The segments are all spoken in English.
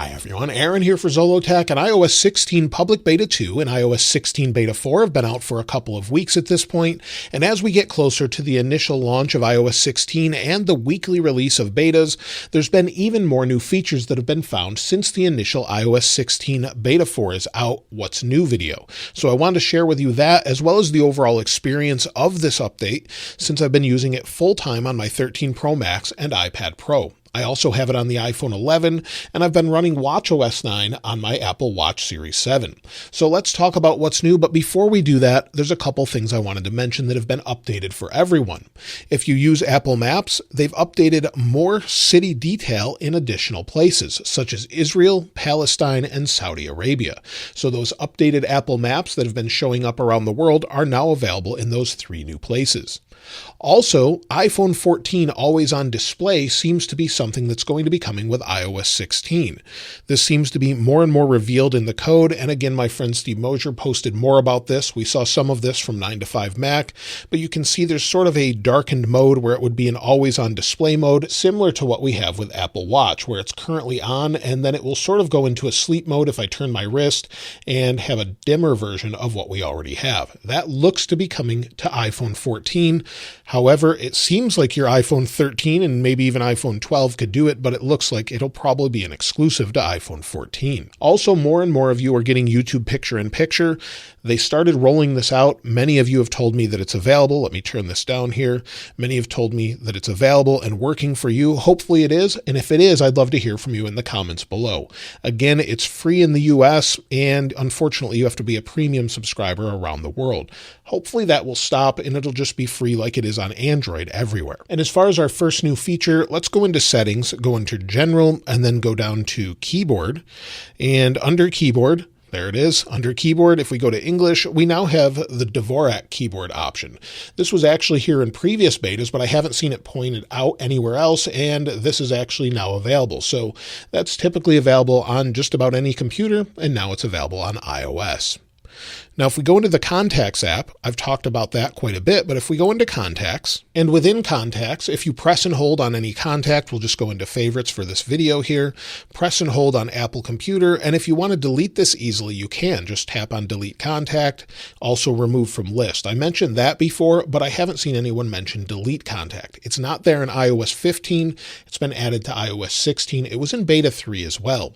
Hi everyone, Aaron here for Zollotech, and iOS 16 Public Beta 2 and iOS 16 Beta 4 have been out for a couple of weeks at this point, and as we get closer to the initial launch of iOS 16 and the weekly release of betas, there's been even more new features that have been found since the initial iOS 16 Beta 4 is out. What's new video. So I wanted to share with you that, as well as the overall experience of this update, since I've been using it full-time on my 13 Pro Max and iPad Pro. I also have it on the iPhone 11, and I've been running watchOS 9 on my Apple Watch Series 7. So let's talk about what's new, but before we do that, there's a couple things I wanted to mention that have been updated for everyone. If you use Apple Maps, they've updated more city detail in additional places, such as Israel, Palestine, and Saudi Arabia. So those updated Apple Maps that have been showing up around the world are now available in those 3 new places. Also, iPhone 14 always on display seems to be something that's going to be coming with iOS 16. This seems to be more and more revealed in the code, and again, my friend Steve Mosier posted more about this. We saw some of this from 9to5Mac, but you can see there's sort of a darkened mode where it would be an always on display mode, similar to what we have with Apple Watch, where it's currently on, and then it will sort of go into a sleep mode if I turn my wrist, and have a dimmer version of what we already have. That looks to be coming to iPhone 14. However, it seems like your iPhone 13 and maybe even iPhone 12 could do it, but it looks like it'll probably be an exclusive to iPhone 14. Also, more and more of you are getting YouTube picture-in-picture. They started rolling this out. Many of you have told me that it's available. Let me turn this down here. Many have told me that it's available and working for you. Hopefully it is, and if it is, I'd love to hear from you in the comments below. Again, it's free in the US, and unfortunately you have to be a premium subscriber around the world. Hopefully that will stop and it'll just be free like it is on Android everywhere. And as far as our first new feature, let's go into settings, go into general, and then go down to keyboard. And under keyboard, there it is. Under keyboard, if we go to English, we now have the Dvorak keyboard option. This was actually here in previous betas, but I haven't seen it pointed out anywhere else, and this is actually now available. So that's typically available on just about any computer, and now it's available on iOS. Now, if we go into the Contacts app, I've talked about that quite a bit, but if we go into Contacts, and within Contacts, if you press and hold on any contact, we'll just go into Favorites for this video here, press and hold on Apple Computer, and if you want to delete this easily, you can. Just tap on Delete Contact, also Remove from List. I mentioned that before, but I haven't seen anyone mention Delete Contact. It's not there in iOS 15. It's been added to iOS 16. It was in Beta 3 as well.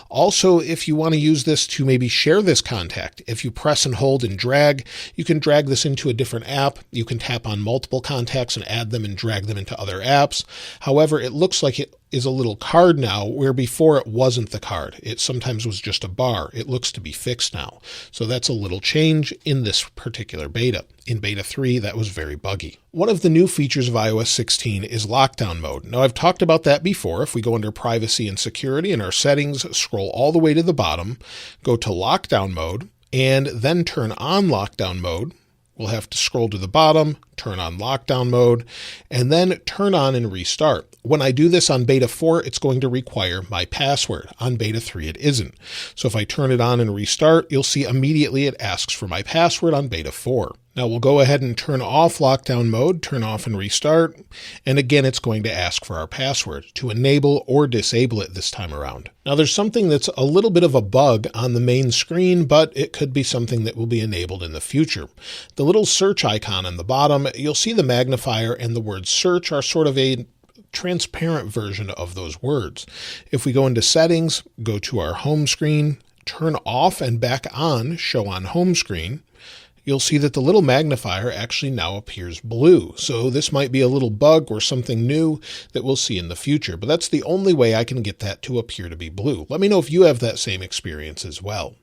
Also, if you want to use this to maybe share this contact, if you press and hold and drag, you can drag this into a different app. You can tap on multiple contacts and add them and drag them into other apps. However, it looks like it is a little card now, where before it wasn't the card. It sometimes was just a bar. It looks to be fixed now. So that's a little change in this particular beta. In Beta 3, that was very buggy. One of the new features of iOS 16 is lockdown mode. Now, I've talked about that before. If we go under privacy and security in our settings, scroll all the way to the bottom, go to lockdown mode, and then turn on lockdown mode. We'll have to scroll to the bottom, turn on lockdown mode, and then turn on and restart. When I do this on Beta 4, it's going to require my password. On Beta 3, it isn't. So if I turn it on and restart, you'll see immediately it asks for my password on Beta 4. Now we'll go ahead and turn off lockdown mode, turn off and restart, and again it's going to ask for our password to enable or disable it this time around. Now there's something that's a little bit of a bug on the main screen, but it could be something that will be enabled in the future. The little search icon on the bottom, you'll see the magnifier and the word search are sort of a transparent version of those words. If we go into settings, go to our home screen, turn off and back on show on home screen, you'll see that the little magnifier actually now appears blue. So this might be a little bug or something new that we'll see in the future, but that's the only way I can get that to appear to be blue. Let me know if you have that same experience as well.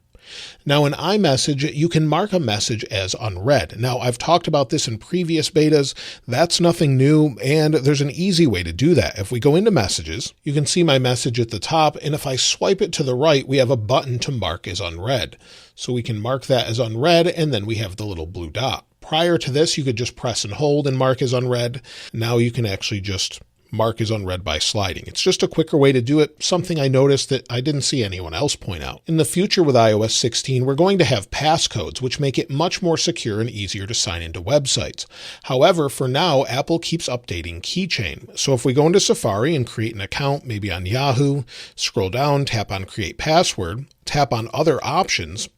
Now in iMessage, you can mark a message as unread. Now I've talked about this in previous betas. That's nothing new, and there's an easy way to do that. If we go into Messages, you can see my message at the top, and if I swipe it to the right, we have a button to mark as unread. So we can mark that as unread, and then we have the little blue dot. Prior to this, you could just press and hold and mark as unread. Now you can actually just Mark is unread by sliding. It's just a quicker way to do it, something I noticed that I didn't see anyone else point out. In the future with iOS 16, we're going to have passcodes, which make it much more secure and easier to sign into websites. However, for now, Apple keeps updating Keychain. So if we go into Safari and create an account, maybe on Yahoo, scroll down, tap on Create Password, tap on Other Options.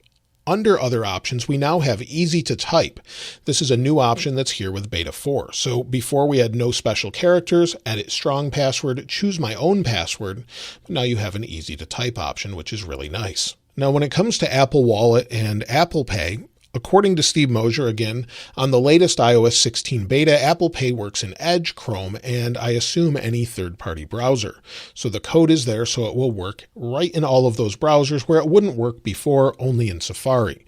Under Other Options, we now have Easy to Type. This is a new option that's here with Beta 4. So before we had no special characters, edit strong password, choose my own password. But now you have an Easy to Type option, which is really nice. Now, when it comes to Apple Wallet and Apple Pay, according to Steve Mosier, again, on the latest iOS 16 beta, Apple Pay works in Edge, Chrome, and I assume any third-party browser. So the code is there, so it will work right in all of those browsers where it wouldn't work before, only in Safari.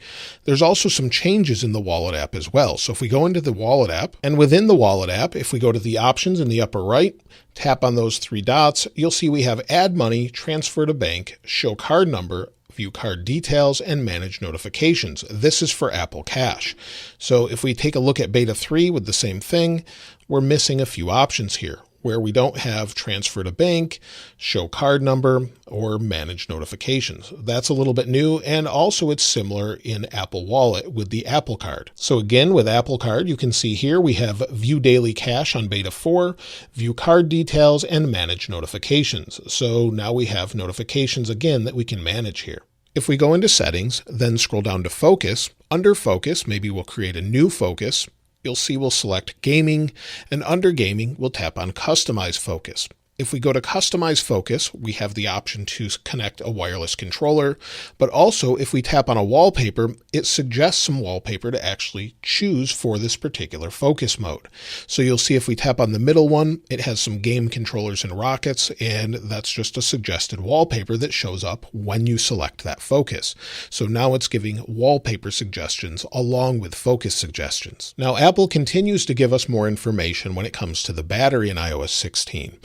There's also some changes in the Wallet app as well. So if we go into the Wallet app, and within the Wallet app, if we go to the options in the upper right, tap on those three dots, you'll see we have Add Money, Transfer to Bank, Show Card Number, View Card Details, and Manage Notifications. This is for Apple Cash. So if we take a look at Beta 3 with the same thing, we're missing a few options here where we don't have Transfer to Bank, Show Card Number, or Manage Notifications. That's a little bit new, and also it's similar in Apple Wallet with the Apple Card. So again, with Apple Card, you can see here we have View Daily Cash on Beta 4, View Card Details, and Manage Notifications. So now we have notifications again that we can manage here. If we go into Settings, then scroll down to Focus, under Focus, maybe we'll create a new focus. You'll see we'll select Gaming, and under Gaming, we'll tap on Customize Focus. If we go to Customize Focus, we have the option to connect a wireless controller, but also if we tap on a wallpaper, it suggests some wallpaper to actually choose for this particular focus mode. So you'll see if we tap on the middle one, it has some game controllers and rockets, and that's just a suggested wallpaper that shows up when you select that focus. So now it's giving wallpaper suggestions along with focus suggestions. Now Apple continues to give us more information when it comes to the battery in iOS 16.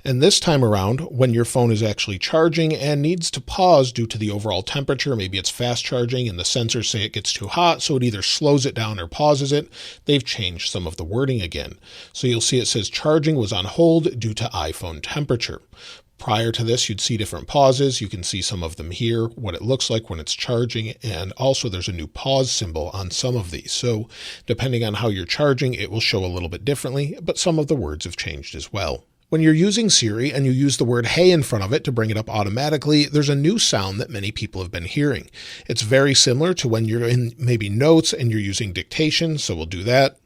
And this time around, when your phone is actually charging and needs to pause due to the overall temperature, maybe it's fast charging and the sensors say it gets too hot, so it either slows it down or pauses it, they've changed some of the wording again. So you'll see it says charging was on hold due to iPhone temperature. Prior to this, you'd see different pauses. You can see some of them here, what it looks like when it's charging, and also there's a new pause symbol on some of these. So depending on how you're charging, it will show a little bit differently, but some of the words have changed as well. When you're using Siri and you use the word hey in front of it to bring it up automatically, there's a new sound that many people have been hearing. It's very similar to when you're in maybe notes and you're using dictation, so we'll do that.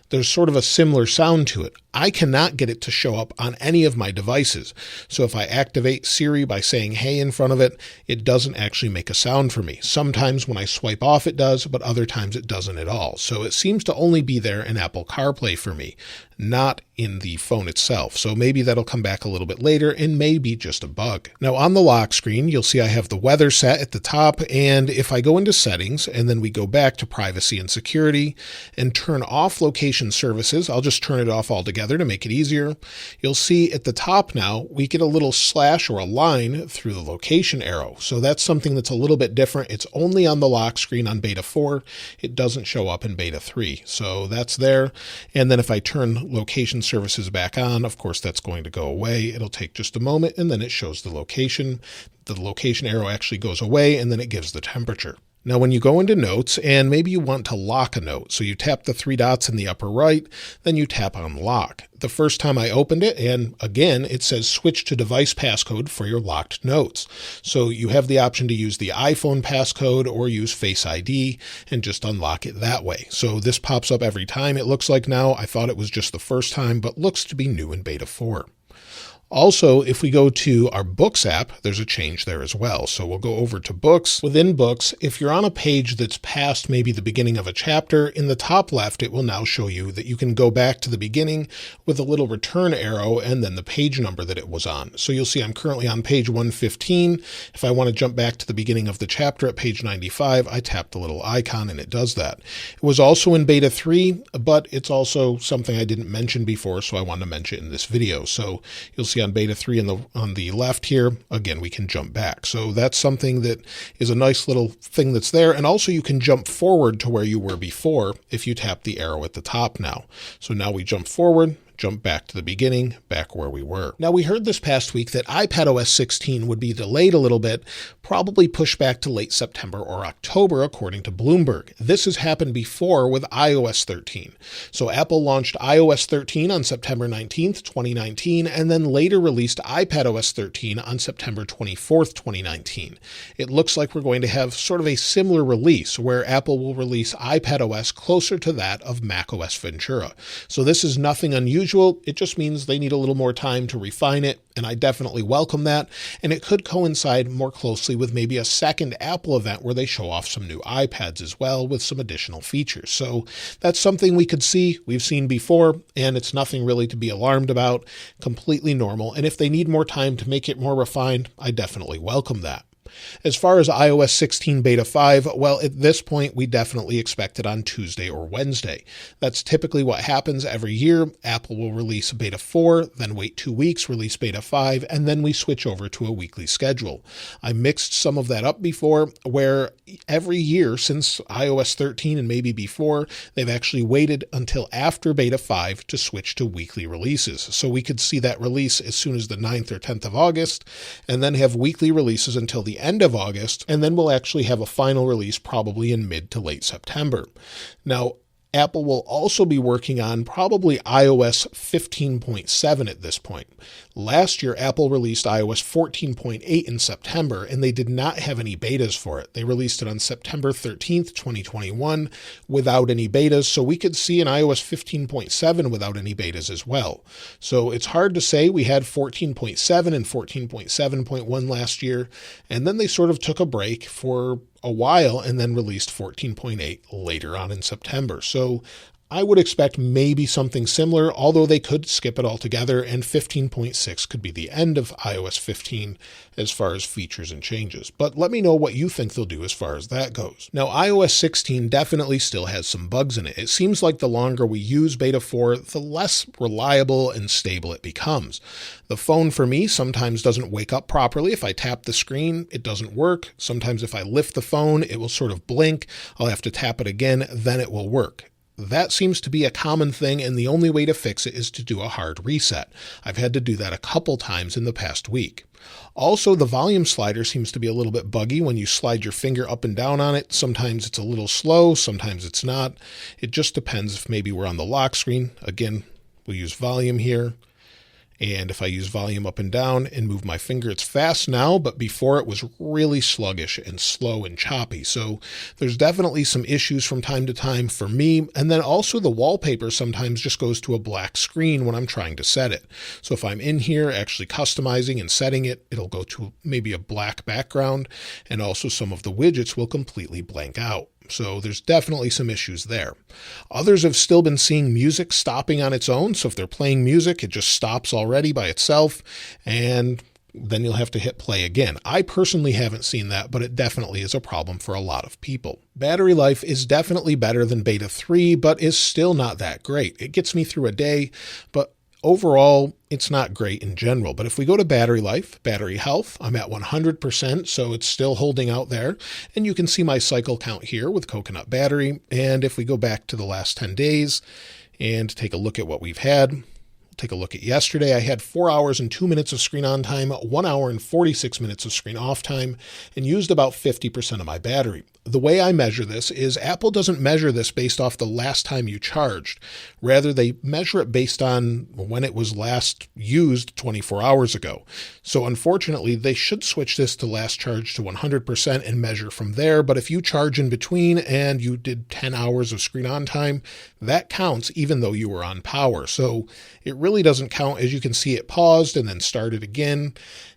There's sort of a similar sound to it. I cannot get it to show up on any of my devices. So if I activate Siri by saying hey in front of it, it doesn't actually make a sound for me. Sometimes when I swipe off it does, but other times it doesn't at all. So it seems to only be there in Apple CarPlay for me, not in the phone itself. So maybe that'll come back a little bit later and may be just a bug. Now on the lock screen, you'll see I have the weather set at the top. And if I go into settings and then we go back to privacy and security and turn off location services, I'll just turn it off altogether to make it easier. You'll see at the top now, we get a little slash or a line through the location arrow. So that's something that's a little bit different. It's only on the lock screen on Beta 4. It doesn't show up in Beta 3. So that's there. And then if I turn location services back on, of course, that's going to go away. It'll take just a moment and then it shows the location. The location arrow actually goes away and then it gives the temperature. Now, when you go into notes and maybe you want to lock a note, so you tap the three dots in the upper right, then you tap on lock. The first time I opened it, and again, it says switch to device passcode for your locked notes. So you have the option to use the iPhone passcode or use Face ID and just unlock it that way. So this pops up every time it looks like now. I thought it was just the first time, but looks to be new in Beta 4. Also, if we go to our Books app, there's a change there as well. So we'll go over to Books. Within Books, if you're on a page that's past maybe the beginning of a chapter, in the top left, it will now show you that you can go back to the beginning with a little return arrow and then the page number that it was on. So you'll see I'm currently on page 115. If I want to jump back to the beginning of the chapter at page 95, I tap the little icon and it does that. It was also in Beta 3, but it's also something I didn't mention before, so I wanted to mention it in this video. So you'll see see on beta 3 on the left here, again, we can jump back. So that's something that is a nice little thing that's there. And also you can jump forward to where you were before if you tap the arrow at the top now. So now we jump forward, jump back to the beginning, back where we were. Now, we heard this past week that iPadOS 16 would be delayed a little bit, probably pushed back to late September or October, according to Bloomberg. This has happened before with iOS 13. So Apple launched iOS 13 on September 19th, 2019, and then later released iPadOS 13 on September 24th, 2019. It looks like we're going to have sort of a similar release where Apple will release iPadOS closer to that of macOS Ventura. So this is nothing unusual. It just means they need a little more time to refine it, and I definitely welcome that. And it could coincide more closely with maybe a second Apple event where they show off some new iPads as well with some additional features. So that's something we could see, we've seen before, and it's nothing really to be alarmed about, completely normal. And if they need more time to make it more refined, I definitely welcome that. As far as iOS 16 Beta 5, well, at this point, we definitely expect it on Tuesday or Wednesday. That's typically what happens every year. Apple will release Beta 4, then wait 2 weeks, release Beta 5, and then we switch over to a weekly schedule. I mixed some of that up before, where every year since iOS 13 and maybe before, they've actually waited until after Beta 5 to switch to weekly releases. So we could see that release as soon as the 9th or 10th of August, and then have weekly releases until the end of August, and then we'll actually have a final release probably in mid to late September. Now, Apple will also be working on probably iOS 15.7 at this point. Last year, Apple released iOS 14.8 in September, and they did not have any betas for it. They released it on September 13th, 2021, without any betas, so we could see an iOS 15.7 without any betas as well. So it's hard to say. We had 14.7 and 14.7.1 last year, and then they sort of took a break for a while and then released 14.8 later on in September. So I would expect maybe something similar, although they could skip it altogether, and 15.6 could be the end of iOS 15 as far as features and changes. But let me know what you think they'll do as far as that goes. Now, iOS 16 definitely still has some bugs in it. It seems like the longer we use Beta 4, the less reliable and stable it becomes. The phone for me sometimes doesn't wake up properly. If I tap the screen, it doesn't work. Sometimes if I lift the phone, it will sort of blink. I'll have to tap it again, then it will work. That seems to be a common thing, and the only way to fix it is to do a hard reset. I've had to do that a couple times in the past week. Also, the volume slider seems to be a little bit buggy when you slide your finger up and down on it. Sometimes it's a little slow, sometimes it's not. It just depends if maybe we're on the lock screen. Again, we'll use volume here. And if I use volume up and down and move my finger, it's fast now, but before it was really sluggish and slow and choppy. So there's definitely some issues from time to time for me. And then also the wallpaper sometimes just goes to a black screen when I'm trying to set it. So if I'm in here actually customizing and setting it, it'll go to maybe a black background, and also some of the widgets will completely blank out. So there's definitely some issues there. Others have still been seeing music stopping on its own. So if they're playing music, it just stops already by itself, and then you'll have to hit play again. I personally haven't seen that, but it definitely is a problem for a lot of people. Battery life is definitely better than Beta 3, but is still not that great. It gets me through a day, but overall, it's not great in general. But if we go to battery life, battery health, I'm at 100%, so it's still holding out there. And you can see my cycle count here with Coconut Battery. And if we go back to the last 10 days and take a look at what we've had, take a look at yesterday. I had 4 hours and 2 minutes of screen on time, 1 hour and 46 minutes of screen off time, and used about 50% of my battery. The way I measure this is Apple doesn't measure this based off the last time you charged. Rather, they measure it based on when it was last used 24 hours ago. So unfortunately, they should switch this to last charge to 100% and measure from there. But if you charge in between and you did 10 hours of screen on time, that counts even though you were on power. So it really doesn't count. As you can see, it paused and then started again,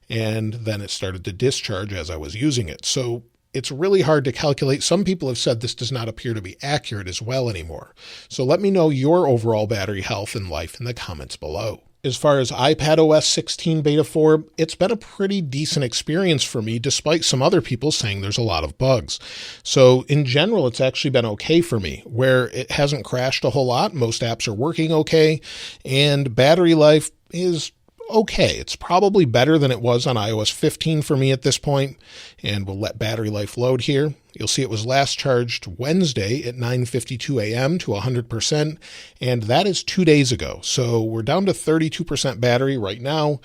and then it started to discharge as I was using it. So it's really hard to calculate. Some people have said this does not appear to be accurate as well anymore. So let me know your overall battery health and life in the comments below. As far as iPadOS 16 Beta 4, it's been a pretty decent experience for me, despite some other people saying there's a lot of bugs. So in general, it's actually been okay for me, where it hasn't crashed a whole lot. Most apps are working okay, and battery life is okay. It's probably better than it was on iOS 15 for me at this point, and we'll let battery life load here. You'll see it was last charged Wednesday at 9:52 a.m. to 100%, and that is 2 days ago. So we're down to 32% battery right now,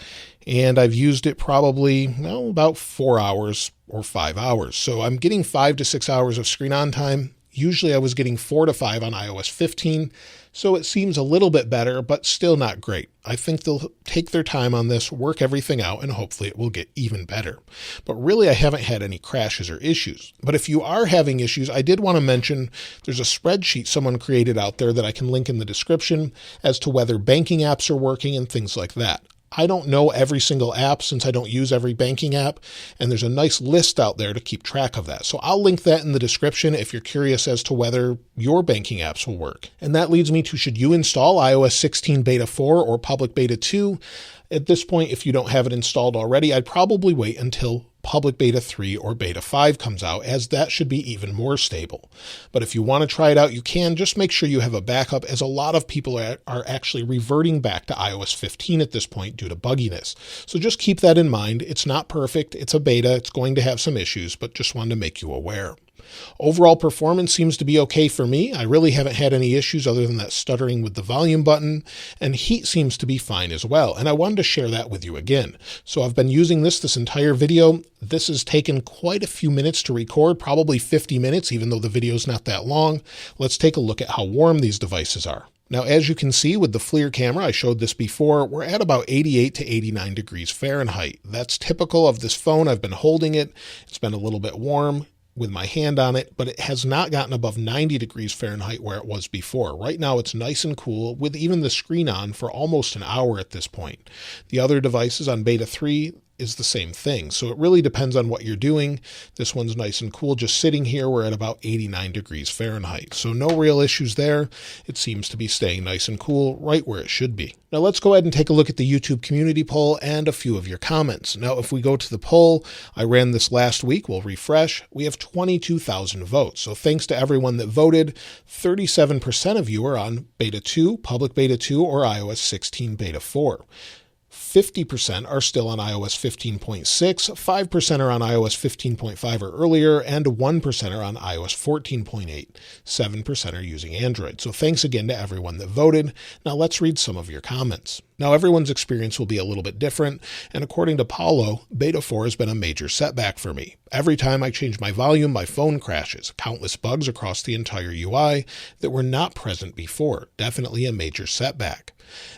and I've used it probably about 4 hours or 5 hours. So I'm getting 5 to 6 hours of screen on time. Usually I was getting 4 to 5 on iOS 15, so it seems a little bit better, but still not great. I think they'll take their time on this, work everything out, and hopefully it will get even better. But really, I haven't had any crashes or issues. But if you are having issues, I did want to mention there's a spreadsheet someone created out there that I can link in the description as to whether banking apps are working and things like that. I don't know every single app since I don't use every banking app, and there's a nice list out there to keep track of that. So I'll link that in the description if you're curious as to whether your banking apps will work. And that leads me to, should you install iOS 16 Beta 4 or Public Beta 2? At this point, if you don't have it installed already, I'd probably wait until Public Beta 3 or Beta 5 comes out, as that should be even more stable. But if you want to try it out, you can. Just make sure you have a backup, as a lot of people are actually reverting back to iOS 15 at this point due to bugginess. So just keep that in mind. It's not perfect. It's a beta. It's going to have some issues, but just wanted to make you aware. Overall performance seems to be okay for me. I really haven't had any issues other than that stuttering with the volume button, and heat seems to be fine as well. And I wanted to share that with you again. So I've been using this entire video. This has taken quite a few minutes to record, probably 50 minutes, even though the video is not that long. Let's take a look at how warm these devices are. Now, as you can see with the FLIR camera, I showed this before, we're at about 88 to 89 degrees Fahrenheit. That's typical of this phone. I've been holding it. It's been a little bit warm with my hand on it, but it has not gotten above 90 degrees Fahrenheit where it was before. Right now it's nice and cool with even the screen on for almost an hour at this point. The other devices on Beta 3 is the same thing. So it really depends on what you're doing. This one's nice and cool. Just sitting here, we're at about 89 degrees Fahrenheit. So no real issues there. It seems to be staying nice and cool right where it should be. Now let's go ahead and take a look at the YouTube community poll and a few of your comments. Now, if we go to the poll, I ran this last week. We'll refresh. We have 22,000 votes. So thanks to everyone that voted. 37% of you are on Beta 2, Public Beta 2, or iOS 16 Beta 4. 50% are still on iOS 15.6, 5% are on iOS 15.5 or earlier, and 1% are on iOS 14.8. 7% are using Android. So thanks again to everyone that voted. Now let's read some of your comments. Now everyone's experience will be a little bit different, and according to Paulo, Beta 4 has been a major setback for me. Every time I change my volume, my phone crashes. Countless bugs across the entire UI that were not present before. Definitely a major setback.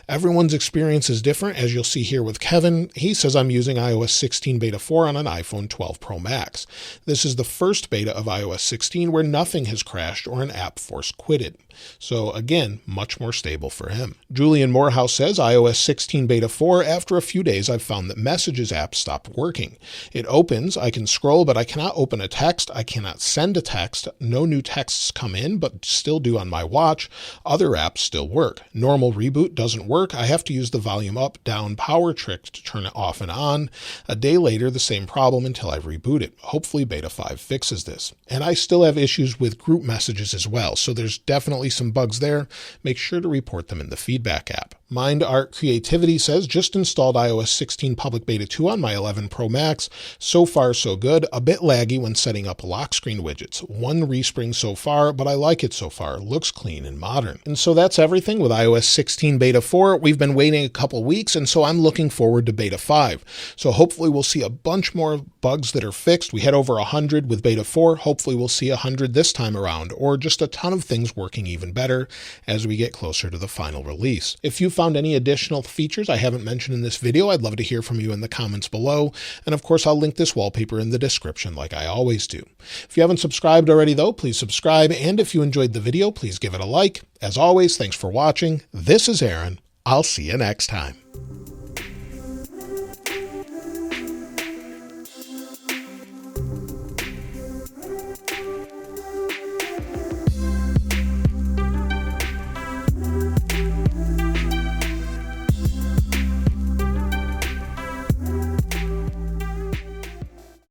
Everyone's experience is different, as you'll see here with Kevin. He says, I'm using iOS 16 Beta 4 on an iPhone 12 Pro Max. This is the first beta of iOS 16 where nothing has crashed or an app force quitted. So again, much more stable for him. Julian Morehouse says, iOS 16 Beta 4, after a few days, I've found that Messages app stopped working. It opens, I can scroll, but I cannot open a text. I cannot send a text. No new texts come in, but still do on my watch. Other apps still work. Normal reboot doesn't work. I have to use the volume up, down power trick to turn it off and on. A day later, the same problem until I reboot it. Hopefully Beta 5 fixes this. And I still have issues with group messages as well, so there's definitely some bugs there. Make sure to report them in the feedback app. Mind Art Creativity says, just installed iOS 16 Public Beta 2 on my 11 Pro Max. So far, so good. A bit laggy when setting up lock screen widgets. One respring so far, but I like it so far. Looks clean and modern. And so that's everything with iOS 16 Beta 4. We've been waiting a couple weeks, and so I'm looking forward to Beta 5. So hopefully we'll see a bunch more bugs that are fixed. We had over 100 with Beta 4. Hopefully we'll see 100 this time around, or just a ton of things working even better as we get closer to the final release. If you found any additional features I haven't mentioned in this video, I'd love to hear from you in the comments below. And of course, I'll link this wallpaper in the description like I always do. If you haven't subscribed already though, please subscribe. And if you enjoyed the video, please give it a like. As always, thanks for watching. This is Aaron. I'll see you next time.